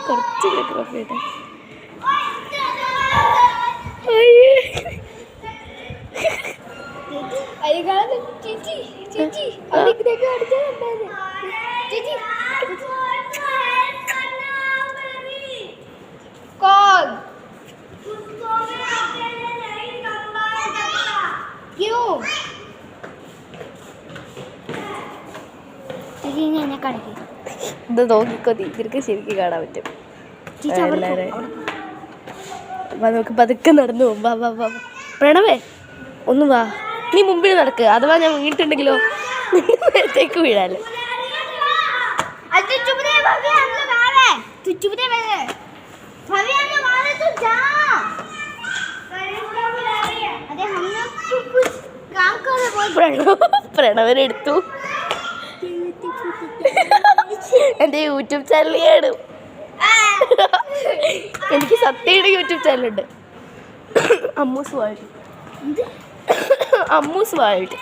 കുറച്ചൊക്കെ ട്രോഫി ഇട്ടെ. ഇത് നോക്കിക്കോ, നിനക്ക് ശരിക്കും കാണാൻ പറ്റും. നമുക്ക് പതുക്കെ നടന്നു പോകും. വാ വാ വാ. പ്രണവേ ഒന്ന് വാ, നീ മുമ്പിൽ നടക്കുക. അഥവാ ഞാൻ വീണിട്ടുണ്ടെങ്കിലോ നേരത്തേക്ക് വീഴാലോ. പ്രണവനെടുത്തു. എൻ്റെ യൂട്യൂബ് ചാനലാണ്. എനിക്ക് സത്യയുടെ യൂട്യൂബ് ചാനലുണ്ട്, അമ്മൂസ് വേൾഡ്. അമ്മൂസ് വേൾഡ്.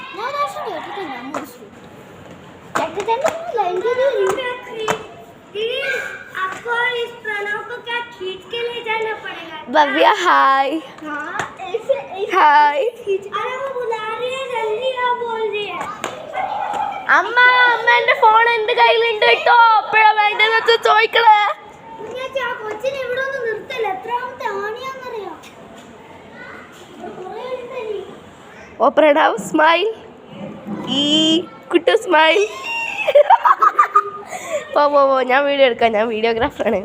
ഭവ്യ ഹായ്. ഹായ് അമ്മ. അമ്മ എൻ്റെ ഫോൺ എൻ്റെ കയ്യിലുണ്ട് കേട്ടോ. എപ്പോഴാ വേണ്ടതെന്ന് വെച്ചാൽ ചോദിക്കണേ. ഓ പ്രണവ് സ്മൈൽ. ഈ കുട്ടു സ്മൈൽ. പോ പോ പോ, ഞാൻ വീഡിയോ എടുക്കാം, ഞാൻ വീഡിയോഗ്രാഫറാണ്.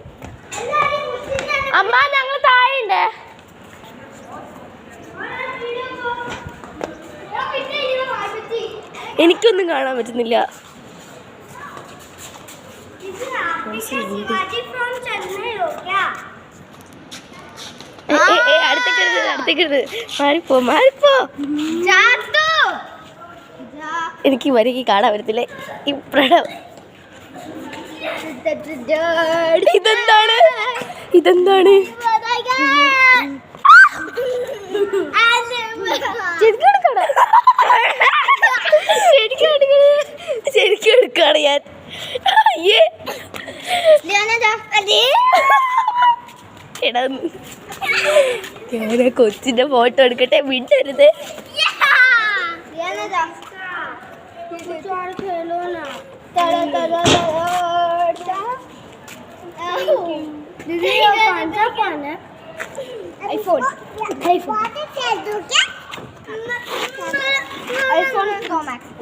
അമ്മ ഞങ്ങൾ താഴെയുണ്ട്. എനിക്കൊന്നും കാണാൻ പറ്റുന്നില്ല. അടുത്തേക്കരുത്, മാറിപ്പോ മാറിപ്പോ. എനിക്ക് വരയ്ക്ക് കാണാൻ പറ്റത്തില്ലേ ഈ പ്രണവ്. ഇതെന്താണ് ഇതെന്താണ്? ശരിക്കും എടുക്കാണ് ഞാൻ. ഞാൻ കൊച്ചിന്റെ ഫോട്ടോ എടുക്കട്ടെ, വിടരുത്.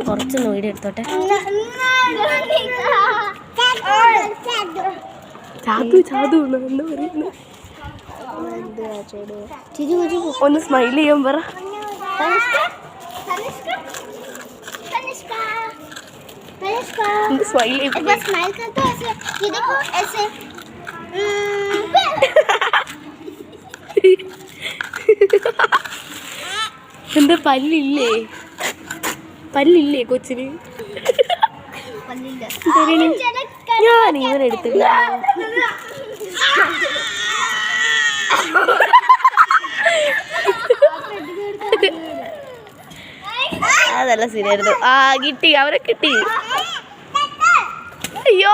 കുറച്ചൊന്ന് വീഡിയോ എടുത്തോട്ടെ. ചാതു ചാതു എന്ന് പറയുന്നു. ഒന്ന് സ്മൈൽ ചെയ്യാൻ പറ. स्माइल स्माइल करते हो ऐसे, ये देखो ऐसे. എന്താ പല്ലില്ലേ? പല്ലില്ലേ കൊച്ചിന്? ഞാൻ ഇവനെ എടുത്തില്ല. അതല്ല ശരിയായിരുന്നു. ആ കിട്ടി, അവരെ കിട്ടി. അയ്യോ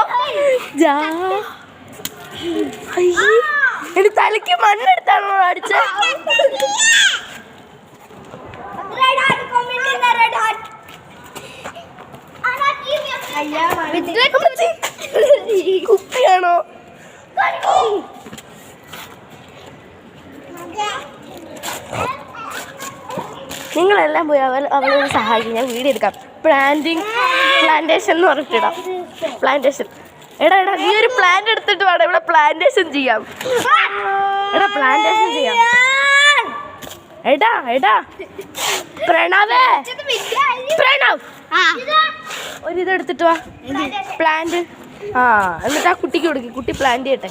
എന്റെ തലയ്ക്ക് മണ്ണെടുത്താണോ അടിച്ച? കുപ്പിയാണോ? നിങ്ങളെല്ലാം പോയി അവളെ സഹായിക്കും. ഞാൻ വീഡിയോ എടുക്കാം. പ്ലാന്റേഷൻ എന്ന് പറഞ്ഞിട്ടിടാം. പ്ലാന്റേഷൻ. എടാ നീ ഒരു പ്ലാന്റ് എടുത്തിട്ട് വേണം ഇവിടെ പ്ലാന്റേഷൻ ചെയ്യാം. എടാ പ്ലാന്റേഷൻ ചെയ്യാം. എടാ പ്രണവേ, പ്രണവ് ഒരിതെടുത്തിട്ട് വാ, പ്ലാന്റ്. ആ എന്നിട്ട് ആ കുട്ടിക്ക് കൊടുക്കും. കുട്ടി പ്ലാന്റ് ചെയ്യട്ടെ.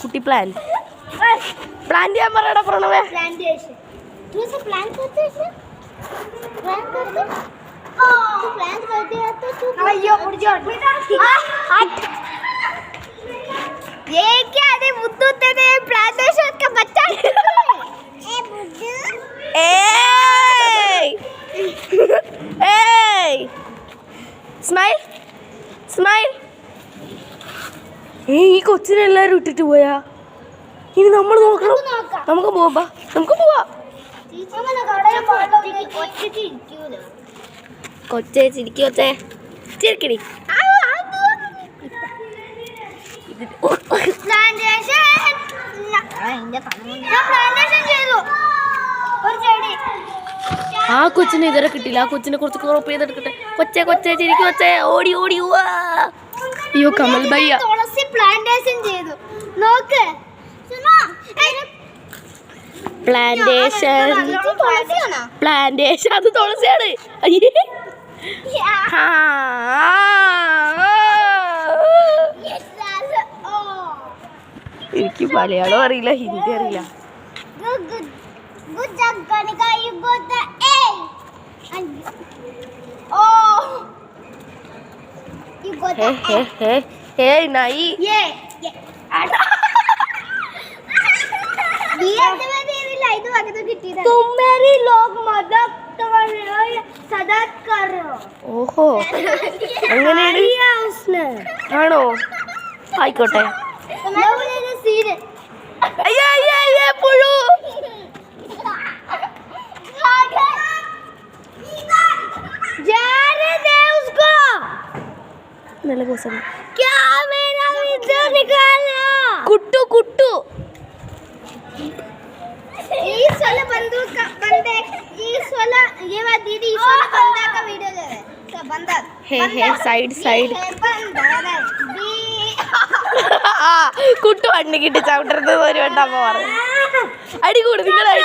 കുട്ടി പ്ലാന്റ് ചെയ്യാൻ പറയടാ പ്രണവേ. ये क्या है बुद्धू तेरे प्लांटेशन का बच्चा? स्माइल स्माइल ഈ കൊച്ചിനെ എല്ലാരും ഇട്ടിട്ട് പോയാ ഇനി നമ്മൾ നോക്കണം. നമുക്ക് പോവാ, നമുക്ക് പോവാ. കൊച്ചേ ചിരിക്കി, കൊച്ചേ ചിരിക്കടി. ആ കൊച്ചിനെ ഇതുവരെ കിട്ടില്ല. ആ കൊച്ചിനെ കുറച്ച് ക്രോപ്പ് ചെയ്തെടുക്കട്ടെ. കൊച്ചേ കൊച്ചേ ചിരിക്കി, കൊച്ചേ ഓടി ഓടി പോവാ. അയ്യോ കമൽ ഭയ്യ തുളസി പ്ലാന്റേഷൻ ചെയ്തു. നോക്ക് പ്ലാന്റേഷൻ, പ്ലാന്റേഷൻ. അത് തുളസിയാണ്. അയ്യേ എനിക്ക് മലയാളം അറിയില്ല, ഹിന്ദി അറിയില്ല. ഓഹോ അങ്ങനെയാണ്. ആണോ? ആയിക്കോട്ടെ. പുഴു നല്ല രസം. കുട്ടു കുട്ടു സൈഡ് സൈഡ് കുട്ടു വണ്ടി കിട്ടി ചവിട്ടരുത് ഒരു വട്ടമ്മ പറഞ്ഞു. അടി കൂടി നിങ്ങൾ അടി.